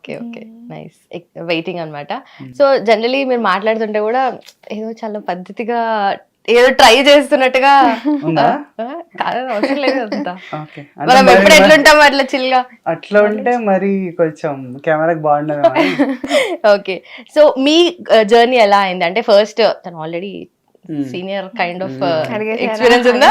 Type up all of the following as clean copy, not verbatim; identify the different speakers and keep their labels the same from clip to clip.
Speaker 1: Okay okay nice waiting అన్నమాట. So generally మీరు మాట్లాడుతుంటే కూడా ఏదో చాలా పద్ధతిగా ఏదో ట్రై చేస్తున్నట్టుగా
Speaker 2: ఉందా?
Speaker 1: కాదు అవసరం లేదు అంతా.
Speaker 2: ఓకే.
Speaker 1: మనం ఎప్పుడు ఎట్లుంటాం అట్లా చిల్గా.
Speaker 2: అట్లా ఉంటే మరి కొంచెం కెమెరాకి బాగుండదు.
Speaker 1: ఓకే సో మీ జర్నీ ఎలా అయింది అంటే ఫస్ట్ తను already senior kind of experience ఉందా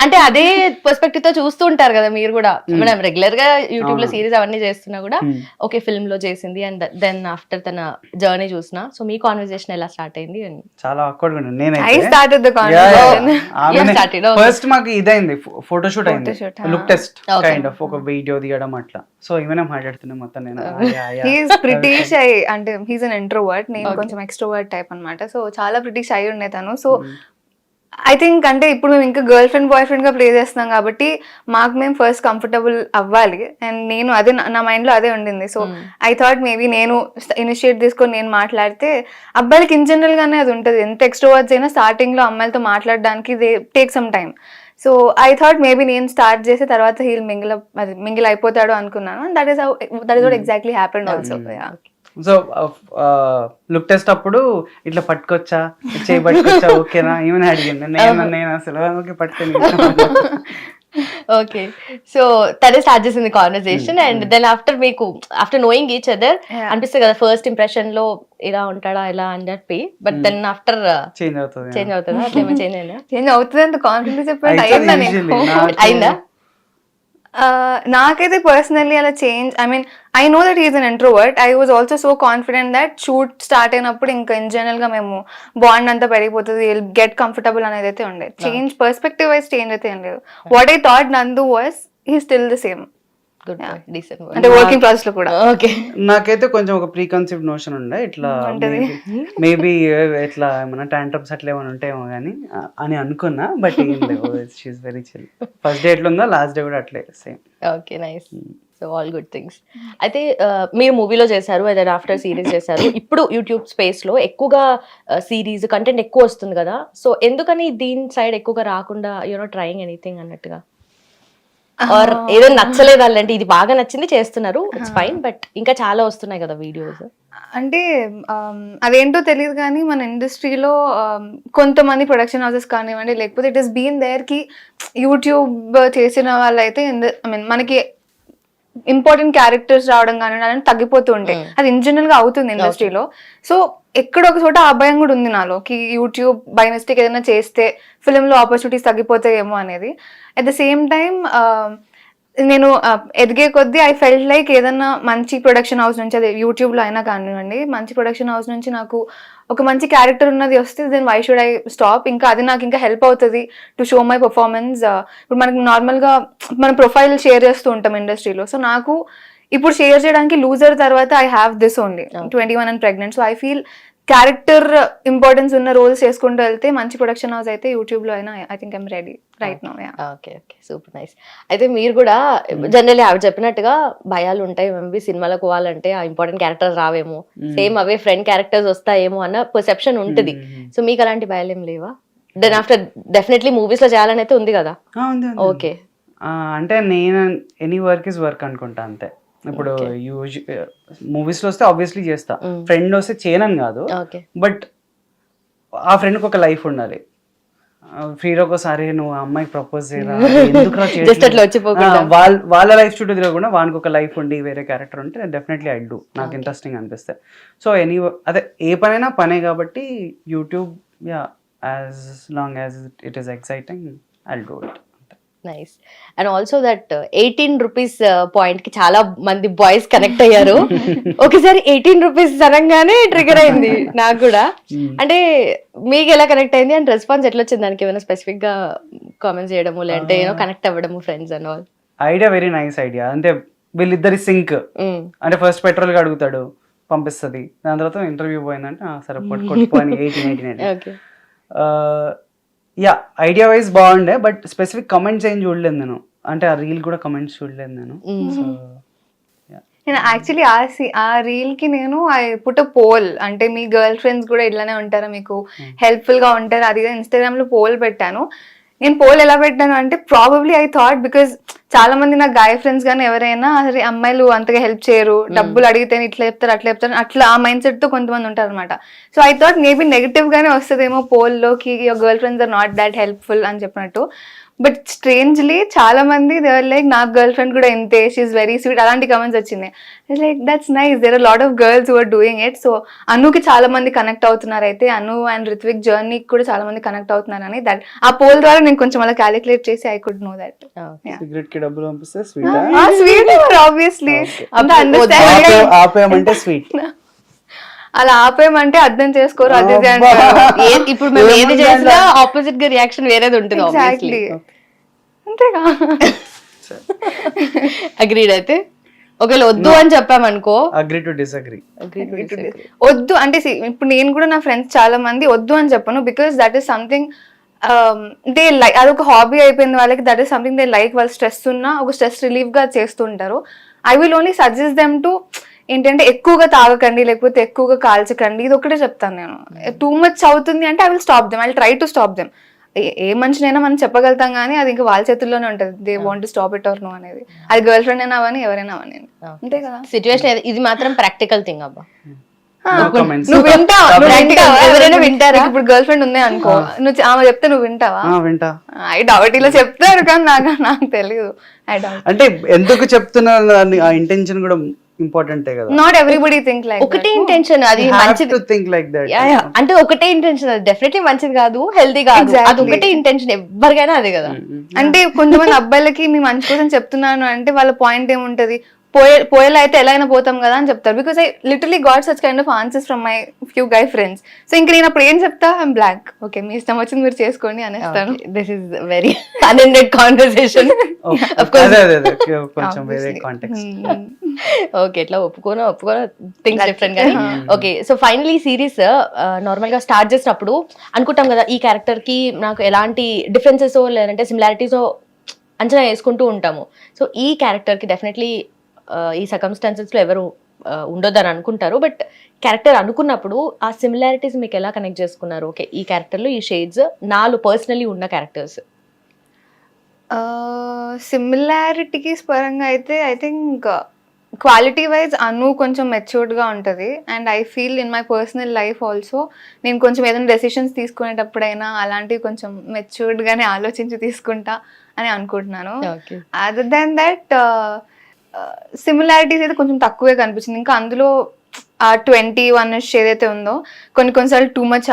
Speaker 1: అంటే అదే పర్స్పెక్టివ్ తో చూస్తూ ఉంటారు కదా మీరు కూడా. మనం రెగ్యులర్ గా యూట్యూబ్ లో సిరీస్ అవన్నీ చేస్తున్నా కూడా ఓకే ఫిల్మ్ లో చేసింది అండ్ దెన్ ఆఫ్టర్ తన జర్నీ చూసిన. సో మీ కాన్వర్సేషన్ ఎలా స్టార్ట్ అయింది?
Speaker 2: చాలా ఆక్వర్డ్ గా
Speaker 3: I started the conversation.
Speaker 2: First మాకు ఇదైంది, ఫోటోషూట్ అయింది, లుక్ టెస్ట్ కైండ్ ఆఫ్ ఒక వీడియో తీయడం అట్లా. సో ఏమైనా మాట్లాడుతున్నా మొత్తం నేను
Speaker 3: He's pretty shy అంటే he's an introvert, నేను కొంచెం extrovert టైప్ అన్నమాట. సో చాలా pretty shy ఉండే తను. సో ఐ థింక్ అంటే ఇప్పుడు మేము ఇంకా గర్ల్ ఫ్రెండ్ బాయ్ ఫ్రెండ్ గా ప్లే చేస్తున్నాం కాబట్టి మాకు మేము ఫస్ట్ కంఫర్టబుల్ అవ్వాలి అండ్ నేను అదే నా మైండ్ లో అదే ఉండింది. సో ఐ థాట్ మేబీ నేను ఇనిషియేట్ తీసుకొని నేను మాట్లాడితే అబ్బాయిలకి ఇన్ జనరల్ గానే అది ఉంటుంది, ఎంత ఎక్స్ట్రోవర్ట్స్ అయినా స్టార్టింగ్ లో అమ్మాయిలతో మాట్లాడడానికి they take some time. So I thought maybe నేను స్టార్ట్ చేసి తర్వాత హీల్ మింగిల్ అయిపోతాడు అనుకున్నాను. That is what exactly happened also.
Speaker 2: So look test అప్పుడు ఇట్లా పట్టుకొచ్చా, చేయి పట్టుకొచ్చా, ఓకేనా ఏమైనా అడిగింది. నేను అసలు ఓకే పట్టుకొని.
Speaker 1: ఓకే సో తనే స్టార్ట్ చేసింది కాన్వర్సేషన్ అండ్ దెన్ ఆఫ్టర్ మీకు ఆఫ్టర్ నోయింగ్ ఈచ్ అదర్ అనిపిస్తుంది కదా ఫస్ట్ ఇంప్రెషన్ లో ఇలా ఉంటాడా ఇలా అని చెప్పి, బట్ దెన్ ఆఫ్టర్
Speaker 2: చేంజ్ అవుతుంది.
Speaker 1: చేంజ్ అవుతుందా? అట్లా ఏమైనా చేంజ్ అయిందా?
Speaker 3: చేంజ్ అవుతుంది అంత కాన్ఫిడెన్స్ చెప్పండి అయిందా నీకు?
Speaker 1: అయిందా?
Speaker 3: నాకైతే పర్సనల్లీ అలా change I mean I know that is an introvert. I was also so confident that shoot start అయినప్పుడు ఇంకా ఇన్ జనరల్ గా మేము బాండ్ అంతా పెరిగిపోతుంది, గెట్ కంఫర్టబుల్ అనేది అయితే ఉండేది. చేంజ్ పర్స్పెక్టివ్ వైజ్ చేంజ్ అయితే ఏం లేదు. వాట్ ఐ థాట్ నందు was he still the same అంటే వర్కింగ్ ప్రాసెస్ లో కూడా.
Speaker 1: ఓకే
Speaker 2: నాకైతే కొంచెం ఒక ప్రీ కన్సీవ్డ్ నోషన్ ఉండే ఇట్లా మేబీ ఇట్లా ఏమైనా టాంట్రమ్స్ అట్లా ఏమైనా ఉంటాయేమో కానీ అని అనుకున్నా. బట్ ఏం లేవు, she's very chill. First day ఎట్లుందో లాస్ట్ డే కూడా అట్లే same.
Speaker 1: Okay nice. So all good things. అయితే మీరు మూవీలో చేశారు, అదే ఆఫ్టర్ సిరీస్ చేశారు. ఇప్పుడు యూట్యూబ్ స్పేస్ లో ఎక్కువగా సిరీస్ కంటెంట్ ఎక్కువ వస్తుంది కదా. సో ఎందుకని దీని సైడ్ ఎక్కువగా రాకుండా యూనో ట్రైయింగ్ ఎనీథింగ్ అన్నట్టుగా, ఆర్ ఏదో నచ్చలేదు అలాంటి ఇది బాగా నచ్చింది చేస్తున్నారు ఇట్స్ ఫైన్ బట్ ఇంకా చాలా వస్తున్నాయి కదా వీడియోస్?
Speaker 3: అంటే అదేంటో తెలియదు కానీ మన ఇండస్ట్రీలో కొంతమంది ప్రొడక్షన్ హౌసెస్ కానివ్వండి లేకపోతే ఇట్ ఇస్ బీన్ దేర్ కి యూట్యూబ్ చేసిన వాళ్ళైతే ఐ మీన్ మనకి ఇంపార్టెంట్ క్యారెక్టర్స్ రావడం కానీ తగ్గిపోతూ ఉంటాయి. అది ఇన్ జనరల్ గా అవుతుంది ఇండస్ట్రీలో. సో ఎక్కడ ఒక చోట ఆ భయం కూడా ఉంది నాలో కి యూట్యూబ్ బై మిస్టేక్ ఏదైనా చేస్తే ఫిల్మ్ లో ఆపర్చునిటీస్ తగ్గిపోతాయేమో అనేది. అట్ ద సేమ్ టైం నేను ఎదిగే కొద్దీ ఐ ఫెల్ట్ లైక్ ఏదన్నా మంచి ప్రొడక్షన్ హౌస్ నుంచి, అదే యూట్యూబ్ లో అయినా కానివ్వండి, మంచి ప్రొడక్షన్ హౌస్ నుంచి నాకు ఒక మంచి క్యారెక్టర్ ఉన్నది వస్తే then why should I stop. ఇంకా అది నాకు ఇంకా హెల్ప్ అవుతుంది టు షో మై పర్ఫార్మెన్స్. ఇప్పుడు మనకి నార్మల్ గా మన ప్రొఫైల్ షేర్ చేస్తూ ఉంటాం ఇండస్ట్రీలో. సో నాకు ఇప్పుడు షేర్ చేయడానికి లూజర్ తర్వాత I have this only 21 and pregnant. So I feel character importance ఉన్న రోల్స్ చేసుకుంటూ వెళ్తే మంచి ప్రొడక్షన్ హౌస్ అయితే యూట్యూబ్ లో అయినా I think I'm ready right now.
Speaker 1: Okay okay super nice. అయితే మీరు కూడా జనరల్లీ ఆవిడ చెప్పినట్టుగా భయాలు ఉంటాయి, మేబీ సినిమాలకు పోవాలంటే ఆ ఇంపార్టెంట్ క్యారెక్టర్స్ రావేమో, సేమ్ అవే ఫ్రెండ్ క్యారెక్టర్స్ వస్తాయేమో అన్న పర్సెప్షన్ ఉంటుంది. సో మీకు అలాంటి భయాలు ఏం లేవా? దెన్ ఆఫ్టర్ డెఫినెట్లీ మూవీస్ లో చేయాలని అయితే ఉంది కదా. ఓకే
Speaker 2: అంటే నేను ఎనీ వర్క్ ఇస్ వర్క్ అనుకుంటా అంతే. ఇప్పుడు మూవీస్ లో వస్తే ఆబ్వియస్లీ చేస్తా, ఫ్రెండ్ వస్తే చేయనని కాదు, బట్ ఆ ఫ్రెండ్కి ఒక లైఫ్ ఉండాలి. ఫ్రీగా ఒకసారి నువ్వు అమ్మాయికి ప్రపోజ్ చేయరా, వాళ్ళ లైఫ్ చుట్టూ తిరగకుండా వానికి ఒక లైఫ్ ఉండి వేరే క్యారెక్టర్ ఉంటే డెఫినెట్లీ ఐ డూ, నాకు ఇంట్రెస్టింగ్ అనిపిస్తే. సో అదే ఏ పనైనా పనే కాబట్టి YouTube as long as it is exciting I do it.
Speaker 1: Nice. And also that 18 rupees point కి చాలా మంది బాయ్స్ కనెక్ట్ అయ్యారు. ఒకసారి 18 రూపీస్ అనగానే ట్రిగర్ అయింది నాకు కూడా. అంటే మీకు ఎలా కనెక్ట్ అయింది అండ్ రెస్పాన్స్ ఎట్లా వచ్చింది? దానికి ఏమైనా స్పెసిఫిక్ గా కామెంట్స్ చేయడము లేదంటే ఏమో కనెక్ట్ అవ్వడము friends and all?
Speaker 2: Idea very nice idea. అంటే వీళ్ళిద్దరి సింక్. అంటే ఫస్ట్ పెట్రోల్ గా అడుగుతాడు, పంపిస్తుంది, దాని తర్వాత ఇంటర్వ్యూ పోయిందంటే సరే కొట్టుకొని 18. యా ఐడియా వైజ్ బాగుండే, బట్ స్పెసిఫిక్ కమెంట్స్ ఏం చూడలేదు నేను. అంటే ఆ రీల్ కూడా కమెంట్స్ చూడలేదు నేను.
Speaker 3: నేను యాక్చువల్లీ ఆ రీల్ కి నేను ఐ పుట్ అ పోల్, అంటే మీ గర్ల్ ఫ్రెండ్స్ కూడా ఇట్లానే ఉంటారా, మీకు హెల్ప్ఫుల్ గా ఉంటారా, అది ఇన్స్టాగ్రామ్ లో పోల్ పెట్టాను. నేను పోల్ ఎలా పెట్టాను అంటే ప్రాబబ్లీ ఐ థాట్ బికాస్ చాలా మంది నా గాయ ఫ్రెండ్స్ కానీ ఎవరైనా అసలు అమ్మాయిలు అంతగా హెల్ప్ చేయరు, డబ్బులు అడిగితే ఇట్లా చెప్తారు అట్లా చెప్తారు, అట్లా ఆ మైండ్ సెట్ తో కొంతమంది ఉంటారు అనమాట. So I thought maybe negative గానే వస్తుందేమో పోల్ లోకి, your girl friends are not that helpful అని చెప్పినట్టు. బట్ స్ట్రేంజ్లీ చాలా మంది దేవర్ లైక్ నాకు గర్ల్ ఫ్రెండ్ కూడా ఇంతే, షీఈస్ వెరీ స్వీట్, అలాంటి కమెంట్స్ వచ్చింది. Like that's nice, there are lot of girls who are doing it. So అనుకి చాలా మంది కనెక్ట్ అవుతున్నారు, అయితే అను అండ్ రిత్విక్ జర్నీకి కూడా చాలా మంది కనెక్ట్ అవుతున్నారు అని దట్ ఆ పోల్ ద్వారా నేను కొంచెం అలా క్యాలిక్యులేట్ చేసి I could know that.
Speaker 2: Cigarette కి డబ్బులు పంపిస్తే స్వీట్
Speaker 3: స్వీట్ ఆబ్వియస్లీ
Speaker 2: ఆపేయమంటే స్వీట్,
Speaker 3: అలా ఆపేయమంటే అర్థం చేసుకోరు అది ఇది అంటారు.
Speaker 1: ఇప్పుడు మేము ఏది చేసినా ఆపోజిట్ గా రియాక్షన్ వేరేది ఉంటుంది.
Speaker 3: ఎగ్జాక్ట్లీ అంతేగా.
Speaker 1: అగ్రీడ్. అయితే ఒకవేళ వద్దు అని చెప్పామనుకో,
Speaker 2: అగ్రీ టు డిసగ్రీ.
Speaker 3: వద్దు అంటే ఇప్పుడు నేను కూడా నా ఫ్రెండ్స్ చాలా మంది వద్దు అని చెప్పను, because that is something they like, అదొక హాబీ అయిపోయింది వాళ్ళకి, that is something they like. వాళ్ళు స్ట్రెస్ ఉన్నా ఒక స్ట్రెస్ రిలీఫ్ గా చేస్తుంటారు. I will only suggest them to ఏంటంటే ఎక్కువగా తాగకండి, లేకపోతే ఎక్కువగా కాల్చకండి, ఇది ఒకటే చెప్తాను నేను. టూ మచ్ అవుతుంది అంటే I will stop them, I will try to stop them. ఏ మనిషినైనా మనం చెప్పగలుగుతాం కానీ అది ఇంకా వాళ్ళ చేతుల్లోనే ఉంటుంది, they want to stop it or no అనేది. అది గర్ల్ ఫ్రెండ్ అయినా అవని ఎవరైనా అవని, అంతే కదా
Speaker 1: సిచ్యువేషన్. ఇది మాత్రం ప్రాక్టికల్ థింగ్ అబ్బా.
Speaker 3: నువ్వు వింటావా? ఎవరైనా వింటారా? ఇప్పుడు గర్ల్ ఫ్రెండ్ ఉంది అనుకో, నువ్వు ఆమె చెప్తే నువ్వు వింటావా?
Speaker 2: వింటా.
Speaker 3: ఐ డౌట్, ఇలా చెప్తారు కానీ నాకు తెలియదు. ఐ డౌట్
Speaker 2: అంటే ఎందుకు చెప్తున్నా ఆ ఇంటెన్షన్ కూడా ఇంపార్టెంటే కదా.
Speaker 3: నాట్ ఎవ్రీబడి థింక్ లైక్
Speaker 1: ఒకటే ఇంటెన్షన్, అది మంచిది.
Speaker 2: థింక్ లైక్ దట్
Speaker 1: అంటే ఒకటే ఇంటెన్షన్, అది డెఫినెట్లీ మంచిది కాదు, హెల్తీ కాదు, అది ఒకటే ఇంటెన్షన్ ఎవరికైనా అదే కదా.
Speaker 3: అంటే కొంతమంది అబ్బాయిలకి మీ మంచి కోసం చెప్తున్నాను అంటే వాళ్ళ పాయింట్ ఏముంటది, పోయేలా అయితే ఎలా అయినా పోతాం కదా అని చెప్తారు. Because I literally got such kind of answers from my few guy friends. So ఇంక నేను అప్పుడు ఏం చెప్తా, ఐమ్ బ్లాంక్, ఓకే మీ ఇష్టం వచ్చింది మీరు చేసుకోండి అనేస్తాను.
Speaker 1: This is very unended conversation.
Speaker 2: కొంచెం వేరే కాంటెక్స్ట్.
Speaker 1: ఓకే, ఇట్లా ఒప్పుకోను థింగ్స్ డిఫరెంట్ కానీ. Okay, so finally series normal గా స్టార్ట్ చేసినప్పుడు అనుకుంటాం కదా, ఈ క్యారెక్టర్ కి నాకు ఎలాంటి డిఫరెన్సెస్ లేదంటే సిమిలారిటీస్ అంచనా వేసుకుంటూ ఉంటాము. సో ఈ క్యారెక్టర్ కి డెఫినెట్లీ ఈ సర్కమ్స్టాన్సెస్ లో ఎవరు ఉండొద్దని అనుకుంటారు, బట్ క్యారెక్టర్ అనుకున్నప్పుడు ఆ సిమిలారిటీస్ మీకు ఎలా కనెక్ట్ చేసుకున్నారు? ఓకే, ఈ క్యారెక్టర్ లో ఈ షేడ్స్ నాలో పర్సనలీ ఉన్న క్యారెక్టర్స్.
Speaker 3: సిమిలారిటీస్ పరంగా అయితే ఐ థింక్ క్వాలిటీ వైజ్ అను కొంచెం మెచ్యూర్డ్గా ఉంటుంది. And I feel in my personal life also నేను కొంచెం ఏదైనా డెసిషన్స్ తీసుకునేటప్పుడైనా అలాంటివి కొంచెం మెచ్యూర్డ్గానే ఆలోచించి తీసుకుంటా అని అనుకుంటున్నాను. అదర్ దాన్ దట్ సిమిలారిటీస్ అయితే కొంచెం తక్కువే కనిపించింది. ఇంకా అందులో ఆ 21 ఏదైతే ఉందో కొన్నిసార్లు టూ మచ్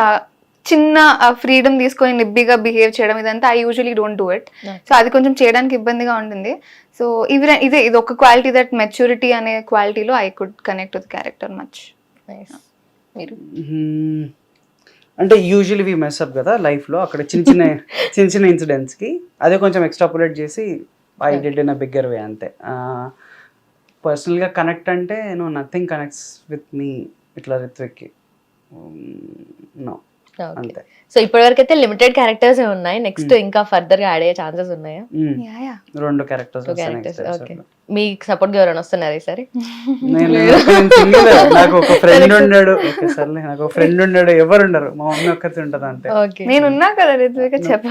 Speaker 3: చిన్న ఫ్రీడమ్ తీసుకొని నిబ్బిగా బిహేవ్ చేయడం, ఇదంతా I usually don't do it. So అది కొంచెం చేయడానికి ఇబ్బందిగా ఉంటుంది. సో ఇది ఒక క్వాలిటీ, దట్ మెచ్యూరిటీ అనే క్వాలిటీలో I could connect with character much.
Speaker 1: మీరు
Speaker 2: అంటే యూజువల్లీ వి మెస్ అప్ కదా లైఫ్లో, అక్కడ చిన్న ఇన్సిడెంట్స్కి అదే కొంచెం ఎక్స్ట్రాపులేట్ చేసి I did in a bigger వే అంతే. పర్సనల్గా కనెక్ట్ అంటే నథింగ్ కనెక్ట్స్ విత్ మీ ఇట్లా రిత్విక్కి నో అంతే.
Speaker 1: సో ఇప్పటివరకు అయితే లిమిటెడ్ క్యారెక్టర్స్ ఉన్నాయి, నెక్స్ట్ ఇంకా ఫర్దర్ గా యాడ్ అయ్యే ఛాన్సెస్ ఉన్నాయా?
Speaker 2: 2 క్యారెక్టర్స్.
Speaker 1: మీకు సపోర్ట్ గా ఎవరైనా వస్తున్నారు ఈసారి?
Speaker 2: నాకు ఒక ఫ్రెండ్ ఉన్నాడు, సర్లే నాకు ఒక ఫ్రెండ్ ఉన్నాడు, ఎవరు ఉండరు, మా మమ్మీ ఒక్కటి ఉంటది అంతే.
Speaker 3: నేనున్నా కదా రిత్విక్, చెప్ప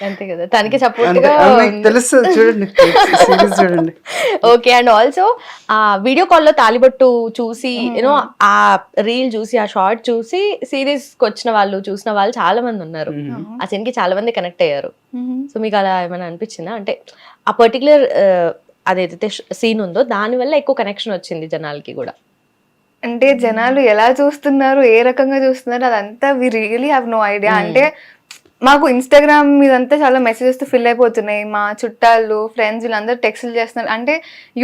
Speaker 1: అంతే కదా, తనకి సపోర్ట్ గా
Speaker 2: తెలుసు. చూడండి చూడండి.
Speaker 1: ఓకే, అండ్ ఆల్సో ఆ వీడియో కాల్ లో తాలిబొట్టు చూసి యూనో ఆ రీల్ చూసి ఆ షార్ట్ చూసి సిరీస్ కి వచ్చిన వాళ్ళు చూసిన వాళ్ళు చాలా మంది ఉన్నారు, ఆ సీన్ కి చాలా మంది కనెక్ట్ అయ్యారు. సో మీకు అలా ఏమైనా అనిపించిందా? అంటే ఆ పర్టికులర్ అదైతే సీన్ ఉందో దాని వల్ల ఎక్కువ కనెక్షన్ వచ్చింది జనాలకి కూడా.
Speaker 3: అంటే జనాలు ఎలా చూస్తున్నారు, ఏ రకంగా చూస్తున్నారు, అదంతా we really have no idea. అంటే మాకు ఇన్స్టాగ్రామ్ మీదంతా చాలా మెసేజెస్ ఫిల్ అయిపోతున్నాయి, మా చుట్టాలు ఫ్రెండ్స్ వీళ్ళందరూ టెక్స్ట్లు చేస్తున్నారు. అంటే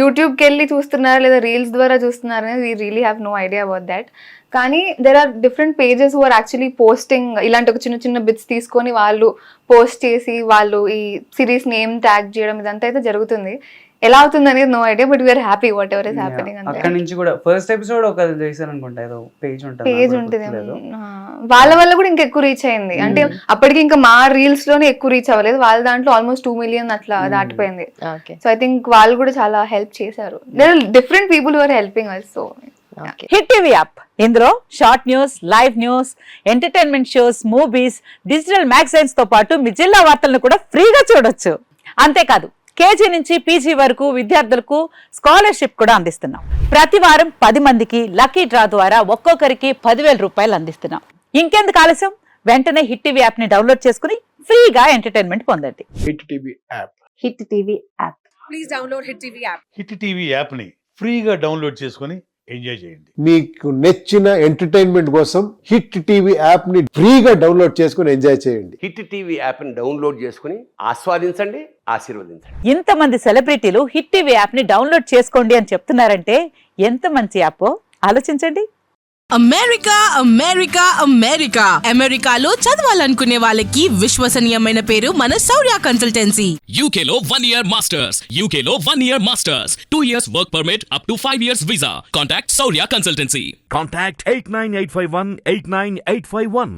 Speaker 3: యూట్యూబ్కి వెళ్ళి చూస్తున్నారు లేదా రీల్స్ ద్వారా చూస్తున్నారు అనేది we really have no idea about that. కానీ there are different pages who are actually posting ఇలాంటి ఒక చిన్న బిట్స్ తీసుకొని వాళ్ళు పోస్ట్ చేసి వాళ్ళు ఈ సిరీస్ నేమ్ ట్యాగ్ చేయడం, ఇదంతా అయితే జరుగుతుంది. ఎలా అవుతుంది అనేది no idea, but we're happy whatever is happening.
Speaker 2: అక్కడ నుంచి కూడా ఫస్ట్ ఎపిసోడ్ ఒక చేశారు అనుకుంటా, ఏదో పేజ్
Speaker 3: ఉంటుంది, వాళ్ళ వల్ల కూడా ఇంకా ఎక్కువ రీచ్ అయింది. అంటే అప్పటికి ఇంకా మా రీల్స్ లోనే ఎక్కువ రీచ్ అవ్వలేదు, వాళ్ళ దాంట్లో ఆల్మోస్ట్ 2 million అట్లా దాటిపోయింది. సో ఐ థింక్ వాళ్ళు కూడా చాలా హెల్ప్ చేశారు. There are different people who are helping us. So
Speaker 1: okay.
Speaker 4: Hit TV app ఇందులో short news, live news, entertainment shows, movies, digital magazines తో పాటు మీ జిల్లా వార్తలను కూడా ఫ్రీగా చూడొచ్చు. అంతేకాదు కేజీ నుంచి పీజీ వరకు విద్యార్థులకు స్కాలర్షిప్ కూడా అందిస్తున్నాం. ప్రతి వారం 10 మందికి లక్కీ డ్రా ద్వారా ఒక్కొక్కరికి 10,000 రూపాయలు అందిస్తున్నాం. ఇంకెందుకు ఆలస్యం, వెంటనే హిట్ టీవీ యాప్ ని డౌన్లోడ్ చేసుకుని ఫ్రీగా ఎంటర్టైన్మెంట్ పొందండి.
Speaker 5: Hit TV app.
Speaker 4: Hit TV app.
Speaker 6: Hit TV యాప్ని ఫ్రీగా డౌన్లోడ్ చేసుకొని ఎంజాయ్ చేయండి.
Speaker 5: మీకు నచ్చిన ఎంటర్టైన్మెంట్ కోసం హిట్ టీవీ యాప్ ని ఫ్రీగా డౌన్లోడ్ చేసుకుని ఎంజాయ్ చేయండి.
Speaker 7: హిట్ టీవీ యాప్ని డౌన్లోడ్ చేసుకుని ఆస్వాదించండి, ఆశీర్వదించండి.
Speaker 4: ఇంతమంది సెలబ్రిటీలు హిట్ టీవీ యాప్ ని డౌన్లోడ్ చేసుకోండి అని చెప్తున్నారంటే ఎంత మంచి యాప్ ఆలోచించండి.
Speaker 8: అమెరికా అమెరికా అమెరికా అమెరికాలో చదవాలనుకునే వాళ్ళకి విశ్వసనీయమైన పేరు మన శౌర్య కన్సల్టెన్సీ.
Speaker 9: UK లో 1 year masters. UK లో 1 year masters. 2 years work permit up to 5 years visa. Contact Saurya Consultancy.
Speaker 10: Contact 89851 89851.